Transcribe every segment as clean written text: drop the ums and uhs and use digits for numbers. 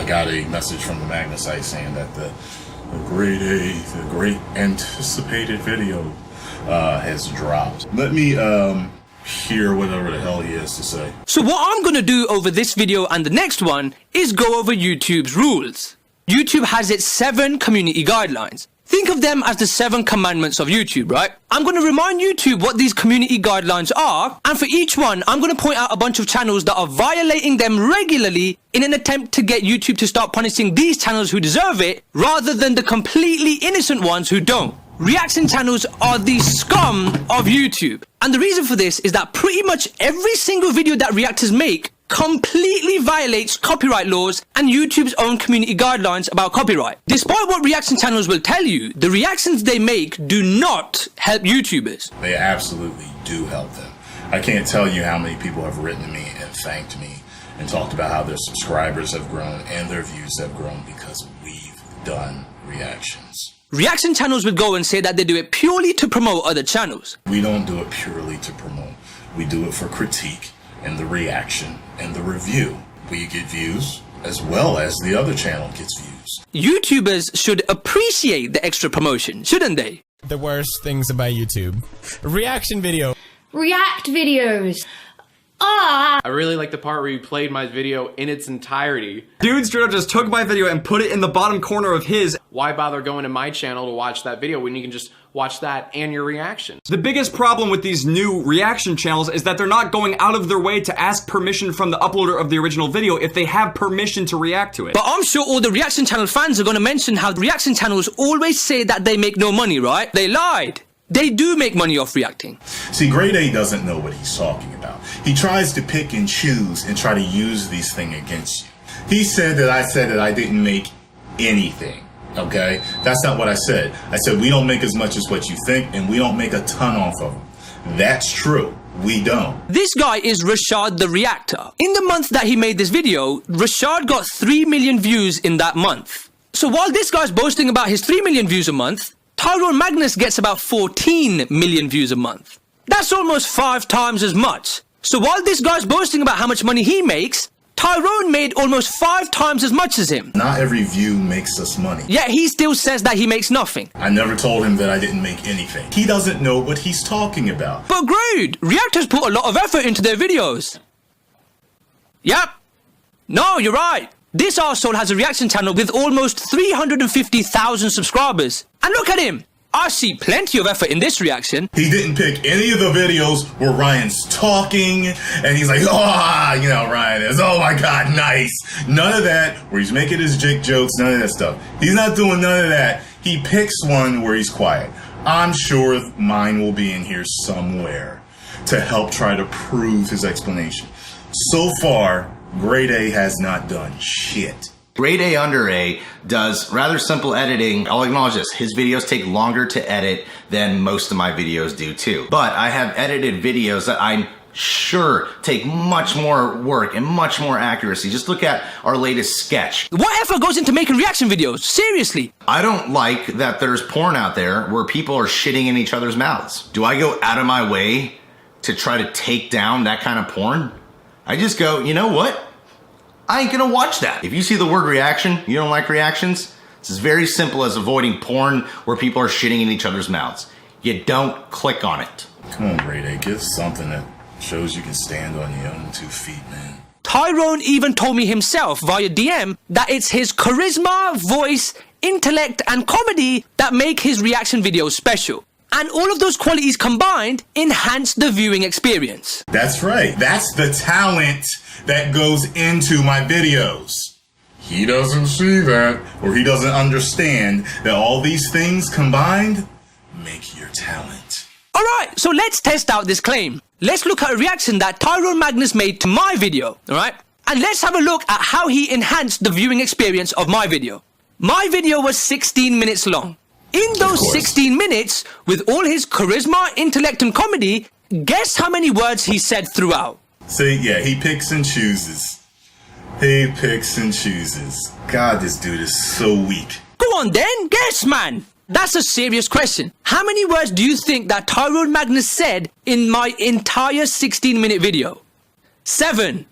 got a message from the Magnus site saying that the grade A, the great anticipated video has dropped. Let me hear whatever the hell he has to say. So what I'm gonna do over this video and the next one is go over YouTube's rules. YouTube has its 7 community guidelines. Think of them as the 7 commandments of YouTube, right? I'm going to remind YouTube what these community guidelines are, and for each one, I'm going to point out a bunch of channels that are violating them regularly in an attempt to get YouTube to start punishing these channels who deserve it, rather than the completely innocent ones who don't. Reaction channels are the scum of YouTube. And the reason for this is that pretty much every single video that reactors make completely violates copyright laws and YouTube's own community guidelines about copyright. Despite what reaction channels will tell you, the reactions they make do not help YouTubers. They absolutely do help them. I can't tell you how many people have written to me and thanked me and talked about how their subscribers have grown and their views have grown because we've done reactions. Reaction channels will go and say that they do it purely to promote other channels. We don't do it purely to promote. We do it for critique and the reaction and the review. We get views as well as the other channel gets views. YouTubers should appreciate the extra promotion, shouldn't they? The worst things about YouTube. Reaction video. React videos. Ah! I really like the part where you played my video in its entirety. Dude straight up just took my video and put it in the bottom corner of his. Why bother going to my channel to watch that video when you can just watch that and your reactions? The biggest problem with these new reaction channels is that they're not going out of their way to ask permission from the uploader of the original video if they have permission to react to it. But I'm sure all the reaction channel fans are going to mention how reaction channels always say that they make no money, right? They lied. They do make money off reacting. See, Grade A doesn't know what he's talking about. He tries to pick and choose and try to use these things against you. He said that I didn't make anything, okay? That's not what I said. I said we don't make as much as what you think, and we don't make a ton off of them. That's true. We don't. This guy is Rashad the Reactor. In the month that he made this video, Rashad got 3 million views in that month. So while this guy's boasting about his 3 million views a month, Tyrone Magnus gets about 14 million views a month. That's almost 5 times as much. So while this guy's boasting about how much money he makes, Tyrone made almost 5 times as much as him. Not every view makes us money. Yet he still says that he makes nothing. I never told him that I didn't make anything. He doesn't know what he's talking about. But Grade, reactors put a lot of effort into their videos. Yep. No, you're right. This arsehole has a reaction channel with almost 350,000 subscribers. And look at him. I see plenty of effort in this reaction. He didn't pick any of the videos where Ryan's talking and he's like, oh, you know, Ryan is, oh my God, nice. None of that, where he's making his jig jokes, none of that stuff. He's not doing none of that. He picks one where he's quiet. I'm sure mine will be in here somewhere to help try to prove his explanation. So far, Grade A has not done shit. GradeAUnderA does rather simple editing. I'll acknowledge this. His videos take longer to edit than most of my videos do too. But I have edited videos that I'm sure take much more work and much more accuracy. Just look at our latest sketch. What effort goes into making reaction videos? Seriously. I don't like that there's porn out there where people are shitting in each other's mouths. Do I go out of my way to try to take down that kind of porn? I just go, you know what? I ain't gonna watch that. If you see the word reaction, you don't like reactions, it's as very simple as avoiding porn where people are shitting in each other's mouths. You don't click on it. Come on, Grade A, give something that shows you can stand on your own 2 feet, man. Tyrone even told me himself via DM that it's his charisma, voice, intellect, and comedy that make his reaction videos special. And all of those qualities combined enhance the viewing experience. That's right. That's the talent that goes into my videos. He doesn't see that, or he doesn't understand that all these things combined make your talent. Alright, so let's test out this claim. Let's look at a reaction that Tyrone Magnus made to my video, alright? And let's have a look at how he enhanced the viewing experience of my video. My video was 16 minutes long. In those 16 minutes, with all his charisma, intellect, and comedy, guess how many words he said throughout? See, yeah, he picks and chooses. He picks and chooses. God, this dude is so weak. Go on then, guess, man. That's a serious question. How many words do you think that Tyrone Magnus said in my entire 16-minute video? 7.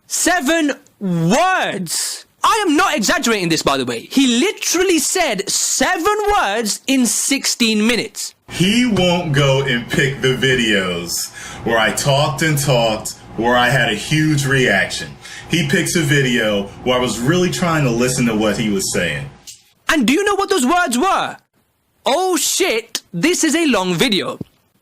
7 words. I am not exaggerating this, by the way. He literally said 7 words in 16 minutes. He won't go and pick the videos where I talked and talked, where I had a huge reaction. He picks a video where I was really trying to listen to what he was saying. And do you know what those words were? Oh shit, this is a long video.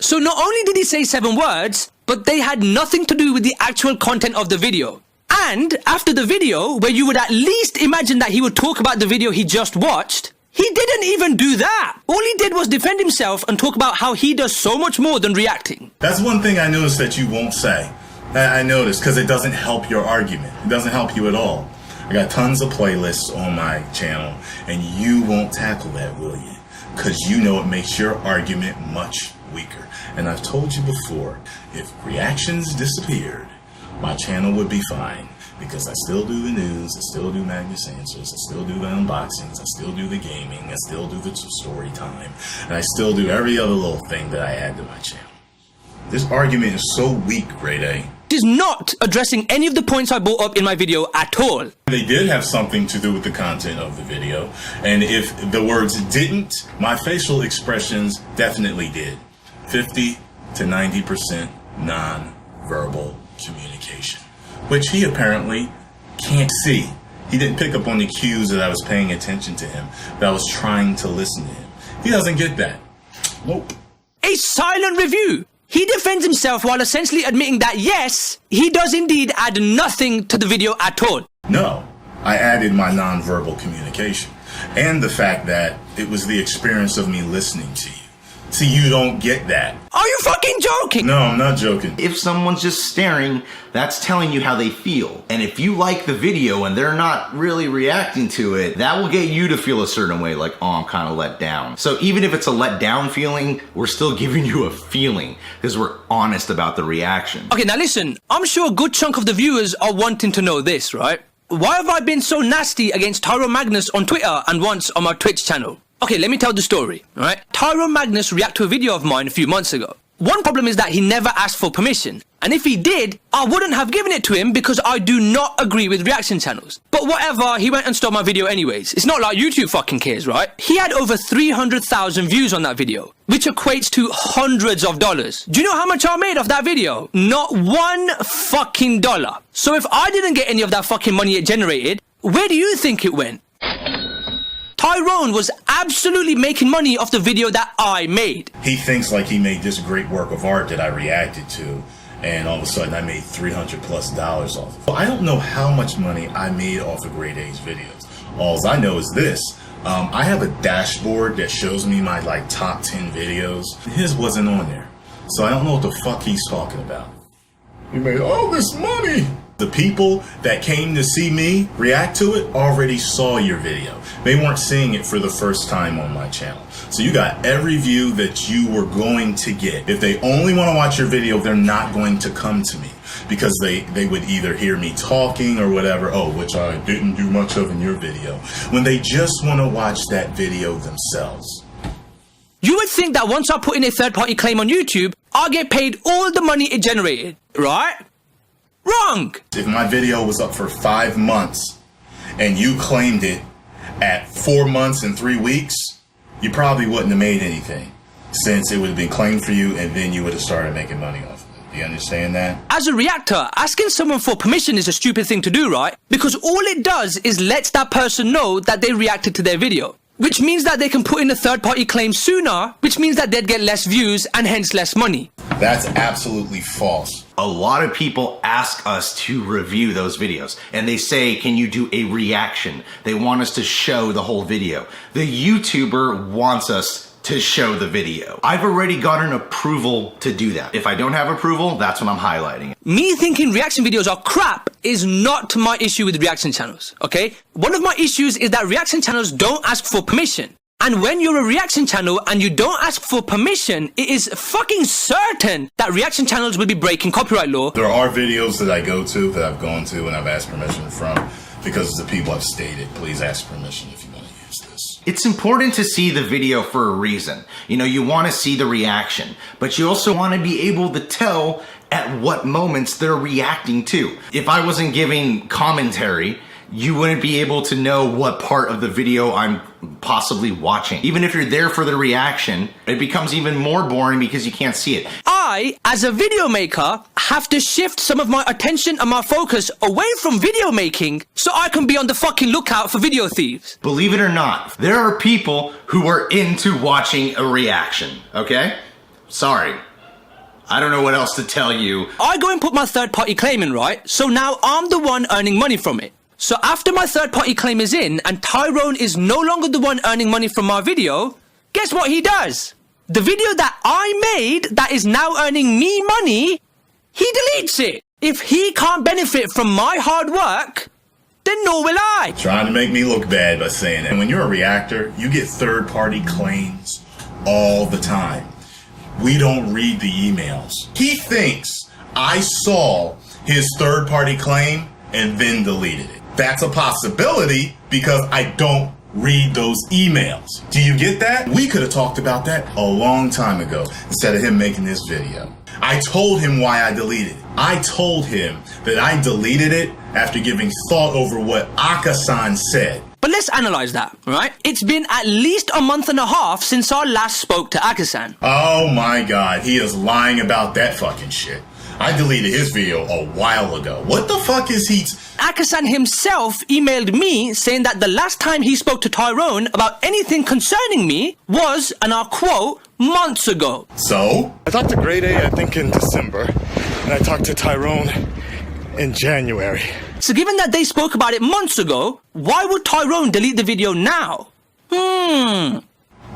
So not only did he say 7 words, but they had nothing to do with the actual content of the video. And after the video, where you would at least imagine that he would talk about the video he just watched, he didn't even do that. All he did was defend himself and talk about how he does so much more than reacting. That's one thing I noticed that you won't say. I noticed, because it doesn't help your argument. It doesn't help you at all. I got tons of playlists on my channel, and you won't tackle that, will you? Because you know it makes your argument much weaker. And I've told you before, if reactions disappeared, my channel would be fine. Because I still do the news, I still do Magnus Answers, I still do the unboxings, I still do the gaming, I still do the story time, and I still do every other little thing that I add to my channel. This argument is so weak, Grade A. It is not addressing any of the points I brought up in my video at all. They did have something to do with the content of the video, and if the words didn't, my facial expressions definitely did. 50 to 90% non-verbal communication, which he apparently can't see. He didn't pick up on the cues that I was paying attention to him, that I was trying to listen to him. He doesn't get that. Nope. A silent review. He defends himself while essentially admitting that yes, he does indeed add nothing to the video at all. No, I added my nonverbal communication and the fact that it was the experience of me listening to you. See, you don't get that. Are you fucking joking? No, I'm not joking. If someone's just staring, that's telling you how they feel. And if you like the video and they're not really reacting to it, that will get you to feel a certain way, like, oh, I'm kind of let down. So even if it's a let down feeling, we're still giving you a feeling because we're honest about the reaction. Okay, now listen, I'm sure a good chunk of the viewers are wanting to know this, right? Why have I been so nasty against Tyrone Magnus on Twitter and once on my Twitch channel? Okay, let me tell the story, alright? Tyrone Magnus reacted to a video of mine a few months ago. One problem is that he never asked for permission. And if he did, I wouldn't have given it to him because I do not agree with reaction channels. But whatever, he went and stole my video anyways. It's not like YouTube fucking cares, right? He had over 300,000 views on that video, which equates to hundreds of dollars. Do you know how much I made off that video? Not $1 fucking dollar. So if I didn't get any of that fucking money it generated, where do you think it went? Tyrone was absolutely making money off the video that I made. He thinks like he made this great work of art that I reacted to, and all of a sudden I made $300+ off of it. Well, I don't know how much money I made off of Grade A's videos. All I know is this. I have a dashboard that shows me my like top 10 videos. His wasn't on there. So I don't know what the fuck he's talking about. He made all this money. The people that came to see me react to it already saw your video. They weren't seeing it for the first time on my channel. So you got every view that you were going to get. If they only want to watch your video, they're not going to come to me because they would either hear me talking or whatever, which I didn't do much of in your video, when they just want to watch that video themselves. You would think that once I put in a third-party claim on YouTube, I'll get paid all the money it generated, right? Wrong! If my video was up for 5 months and you claimed it at 4 months and 3 weeks, you probably wouldn't have made anything since it would have been claimed for you and then you would have started making money off of it. Do you understand that? As a reactor, asking someone for permission is a stupid thing to do, right? Because all it does is lets that person know that they reacted to their video. Which means that they can put in a third-party claim sooner, which means that they'd get less views and hence less money. That's absolutely false. A lot of people ask us to review those videos and they say, can you do a reaction? They want us to show the whole video. The YouTuber wants us to show the video. I've already gotten approval to do that. If I don't have approval, that's when I'm highlighting it. Me thinking reaction videos are crap is not my issue with reaction channels, okay? One of my issues is that reaction channels don't ask for permission. And when you're a reaction channel and you don't ask for permission, it is fucking certain that reaction channels will be breaking copyright law. There are videos that I go to, that I've gone to and I've asked permission from because the people have stated, please ask permission if you want to use this. It's important to see the video for a reason. You know, you want to see the reaction, but you also want to be able to tell at what moments they're reacting to. If I wasn't giving commentary, you wouldn't be able to know what part of the video I'm possibly watching. Even if you're there for the reaction, it becomes even more boring because you can't see it. I, as a video maker, have to shift some of my attention and my focus away from video making so I can be on the fucking lookout for video thieves. Believe it or not, there are people who are into watching a reaction, okay? Sorry. I don't know what else to tell you. I go and put my third-party claim in, right? So now I'm the one earning money from it. So after my third-party claim is in and Tyrone is no longer the one earning money from my video, guess what he does? The video that I made that is now earning me money, he deletes it. If he can't benefit from my hard work, then nor will I. Trying to make me look bad by saying that. When you're a reactor, you get third-party claims all the time. We don't read the emails. He thinks I saw his third-party claim and then deleted it. That's a possibility because I don't read those emails. Do you get that? We could have talked about that a long time ago instead of him making this video. I told him why I deleted it. I told him that I deleted it after giving thought over what Aka-san said. But let's analyze that, right? It's been at least a month and a half since I last spoke to Aka-san. Oh my god, he is lying about that fucking shit. I deleted his video a while ago. What the fuck is he... Aka-san himself emailed me saying that the last time he spoke to Tyrone about anything concerning me was, and I'll quote, months ago. So? I talked to GradeA, I think in December, and I talked to Tyrone in January. So given that they spoke about it months ago, why would Tyrone delete the video now?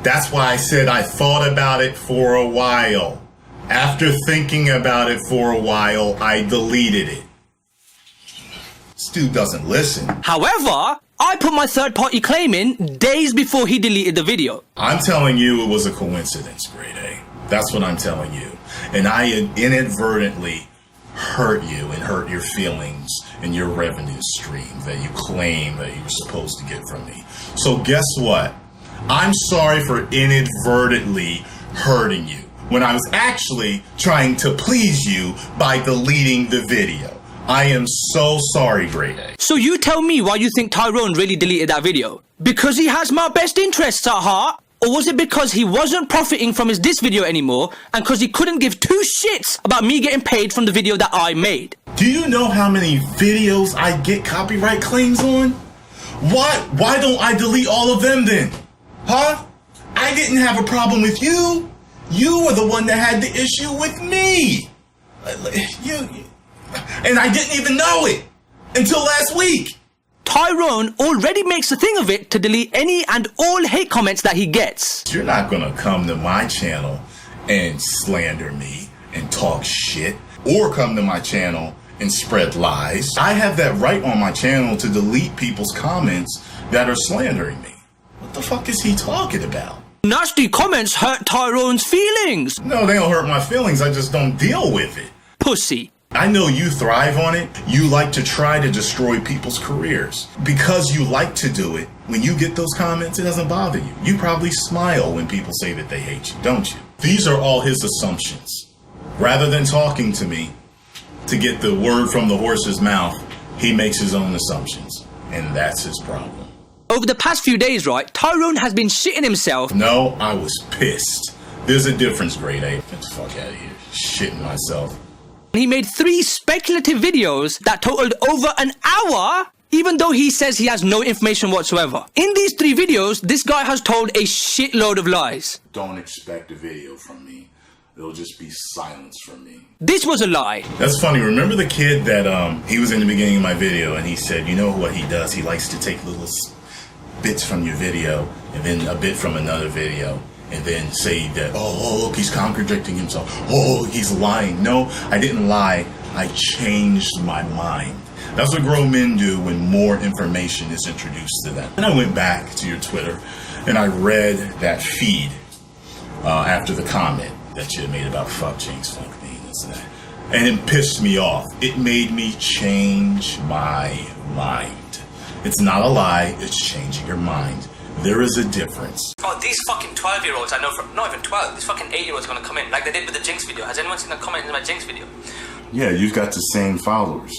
That's why I said I thought about it for a while. After thinking about it for a while, I deleted it. This dude doesn't listen. However, I put my third-party claim in days before he deleted the video. I'm telling you it was a coincidence, GradeA. That's what I'm telling you. And I inadvertently hurt you and hurt your feelings and your revenue stream that you claim that you were supposed to get from me. So guess what? I'm sorry for inadvertently hurting you when I was actually trying to please you by deleting the video. I am so sorry, GradeA. So you tell me why you think Tyrone really deleted that video? Because he has my best interests at heart? Or was it because he wasn't profiting from his diss video anymore and because he couldn't give two shits about me getting paid from the video that I made? Do you know how many videos I get copyright claims on? Why don't I delete all of them then? Huh? I didn't have a problem with you. You were the one that had the issue with me. And I didn't even know it until last week. Tyrone already makes a thing of it to delete any and all hate comments that he gets. You're not gonna come to my channel and slander me and talk shit, or come to my channel and spread lies. I have that right on my channel to delete people's comments that are slandering me. What the fuck is he talking about? Nasty comments hurt Tyrone's feelings. No, they don't hurt my feelings. I just don't deal with it. Pussy. I know you thrive on it. You like to try to destroy people's careers. Because you like to do it, when you get those comments, it doesn't bother you. You probably smile when people say that they hate you, don't you? These are all his assumptions. Rather than talking to me to get the word from the horse's mouth, he makes his own assumptions. And that's his problem. Over the past few days, right, Tyrone has been shitting himself. No, I was pissed. There's a difference, GradeA. Get the fuck out of here. Shitting myself. He made 3 speculative videos that totaled over an hour, even though he says he has no information whatsoever. In these 3 videos, this guy has told a shitload of lies. Don't expect a video from me. It'll just be silence from me. This was a lie. That's funny. Remember the kid that he was in the beginning of my video and he said, you know what he does? He likes to take little bits from your video and then a bit from another video and then say that, oh, look, he's contradicting himself. Oh, he's lying. No, I didn't lie. I changed my mind. That's what grown men do when more information is introduced to them. And I went back to your Twitter and I read that feed after the comment that you had made about fuck Jinx, fuck me, this and that. And it pissed me off. It made me change my mind. It's not a lie, it's changing your mind. There is a difference. Oh, these fucking 12-year-olds, I know, not even 12, these fucking 8-year-olds are gonna come in, like they did with the Jinx video. Has anyone seen a comment in my Jinx video? Yeah, you've got the same followers.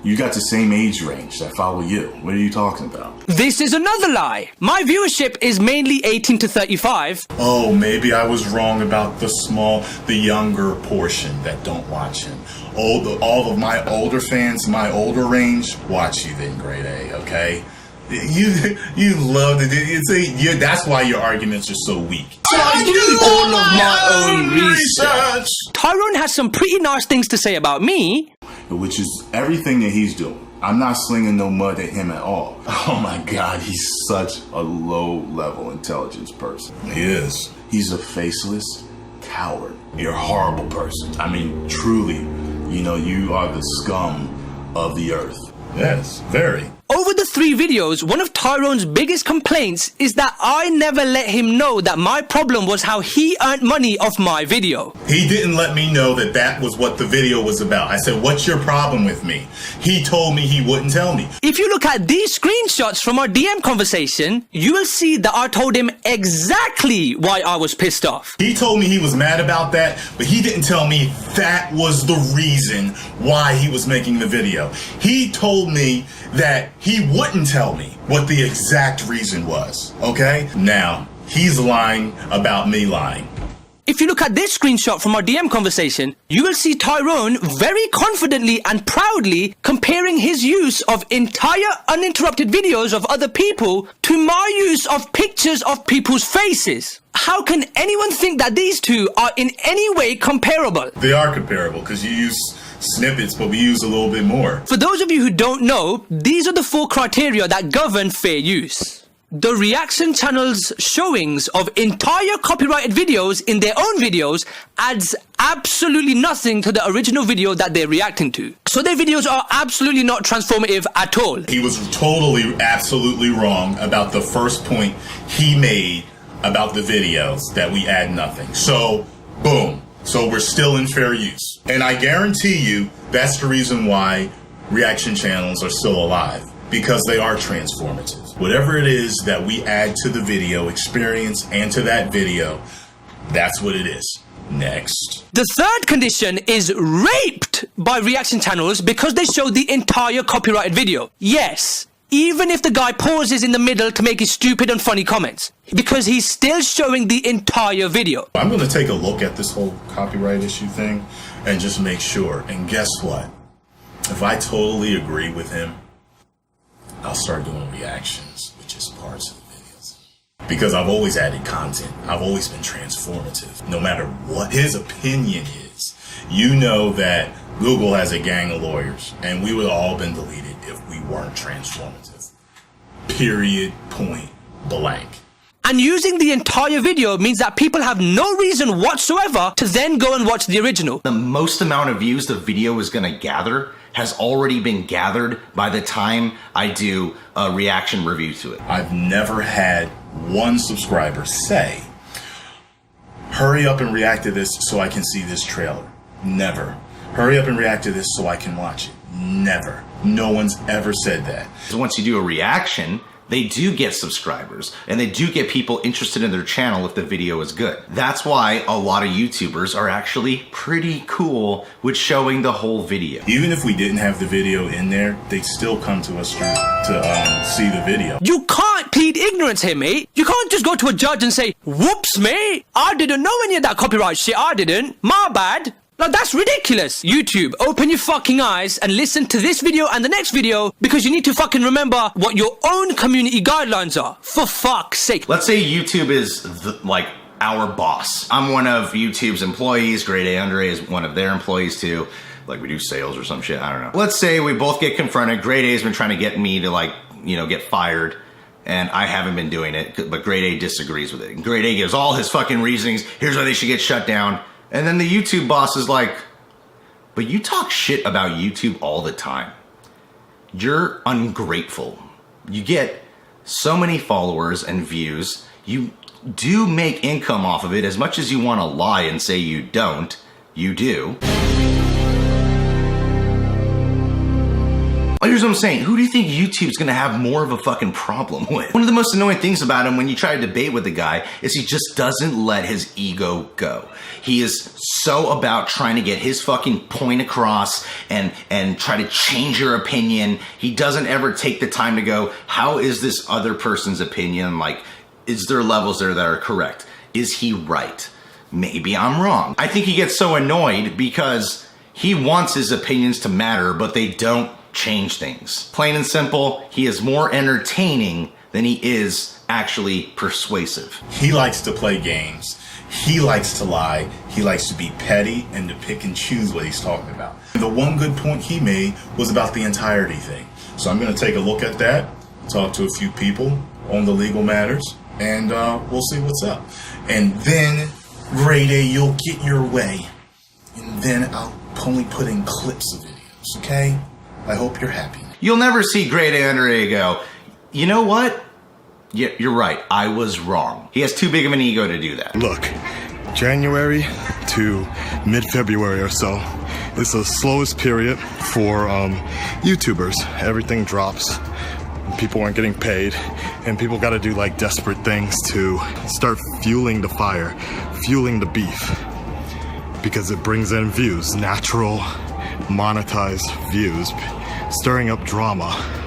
You got the same age range that follow you. What are you talking about? This is another lie. My viewership is mainly 18 to 35. Oh, maybe I was wrong about the younger portion that don't watch him. All of my older fans, my older range, watch you then, Grade A, okay? You love to do. That's why your arguments are so weak. I do all of my own research. Tyrone has some pretty nice things to say about me. Which is everything that he's doing. I'm not slinging no mud at him at all. Oh my God, he's such a low-level intelligence person. He is. He's a faceless coward. You're a horrible person. I mean, truly, you are the scum of the earth. Yes, very. Over the 3 videos, one of Tyrone's biggest complaints is that I never let him know that my problem was how he earned money off my video. He didn't let me know that was what the video was about. I said, what's your problem with me? He told me he wouldn't tell me. If you look at these screenshots from our DM conversation, you will see that I told him exactly why I was pissed off. He told me he was mad about that, but he didn't tell me that was the reason why he was making the video. He told me that he wouldn't tell me what the exact reason was, okay? Now, he's lying about me lying. If you look at this screenshot from our DM conversation, you will see Tyrone very confidently and proudly comparing his use of entire uninterrupted videos of other people to my use of pictures of people's faces. How can anyone think that these two are in any way comparable? They are comparable because you use snippets, but we use a little bit more. For those of you who don't know, these are the 4 criteria that govern fair use. The reaction channel's showings of entire copyrighted videos in their own videos adds absolutely nothing to the original video that they're reacting to. So their videos are absolutely not transformative at all. He was totally, absolutely wrong about the first point he made about the videos that we add nothing. So, boom. So we're still in fair use. And I guarantee you that's the reason why reaction channels are still alive. Because they are transformative. Whatever it is that we add to the video experience and to that video, that's what it is. Next. The third condition is raped by reaction channels because they show the entire copyrighted video. Yes, even if the guy pauses in the middle to make his stupid and funny comments, because he's still showing the entire video. I'm going to take a look at this whole copyright issue thing and just make sure. And guess what? If I totally agree with him, I'll start doing reactions with just parts of the videos. Because I've always added content. I've always been transformative. No matter what his opinion is, you know that Google has a gang of lawyers, and we would have all been deleted if we weren't transformative. Period, point blank. And using the entire video means that people have no reason whatsoever to then go and watch the original. The most amount of views the video is going to gather has already been gathered by the time I do a reaction review to it. I've never had one subscriber say, hurry up and react to this so I can see this trailer. Never. Hurry up and react to this so I can watch it. Never. No one's ever said that. So once you do a reaction, they do get subscribers and they do get people interested in their channel if the video is good. That's why a lot of YouTubers are actually pretty cool with showing the whole video. Even if we didn't have the video in there, they'd still come to us to see the video. You can't plead ignorance here, mate. You can't just go to a judge and say, whoops, mate, I didn't know any of that copyright shit, I didn't. My bad. Like, that's ridiculous. YouTube, open your fucking eyes and listen to this video and the next video, because you need to fucking remember what your own community guidelines are. For fuck's sake. Let's say YouTube is like our boss. I'm one of YouTube's employees. GradeAUnderA is one of their employees too. Like, we do sales or some shit, I don't know. Let's say we both get confronted. GradeA has been trying to get me to get fired. And I haven't been doing it, but GradeA disagrees with it. And GradeA gives all his fucking reasonings. Here's why they should get shut down. And then the YouTube boss is like, but you talk shit about YouTube all the time. You're ungrateful. You get so many followers and views. You do make income off of it. As much as you want to lie and say you don't, you do. Here's what I'm saying. Who do you think YouTube's gonna have more of a fucking problem with? One of the most annoying things about him when you try to debate with the guy is he just doesn't let his ego go. He is so about trying to get his fucking point across and try to change your opinion. He doesn't ever take the time to go, how is this other person's opinion? Like, is there levels there that are correct? Is he right? Maybe I'm wrong. I think he gets so annoyed because he wants his opinions to matter, but they don't change things. Plain and simple, he is more entertaining than he is actually persuasive. He likes to play games. He likes to lie. He likes to be petty and to pick and choose what he's talking about. The one good point he made was about the entirety thing. So I'm going to take a look at that, talk to a few people on the legal matters, and we'll see what's up. And then, Grade A, you'll get your way. And then I'll only put in clips of videos, okay? I hope you're happy. You'll never see GradeAUnderA go, you know what? Yeah, you're right. I was wrong. He has too big of an ego to do that. Look, January to mid-February or so is the slowest period for YouTubers. Everything drops. People aren't getting paid, and people got to do like desperate things to start fueling the fire, fueling the beef, because it brings in views, natural, monetized views, stirring up drama.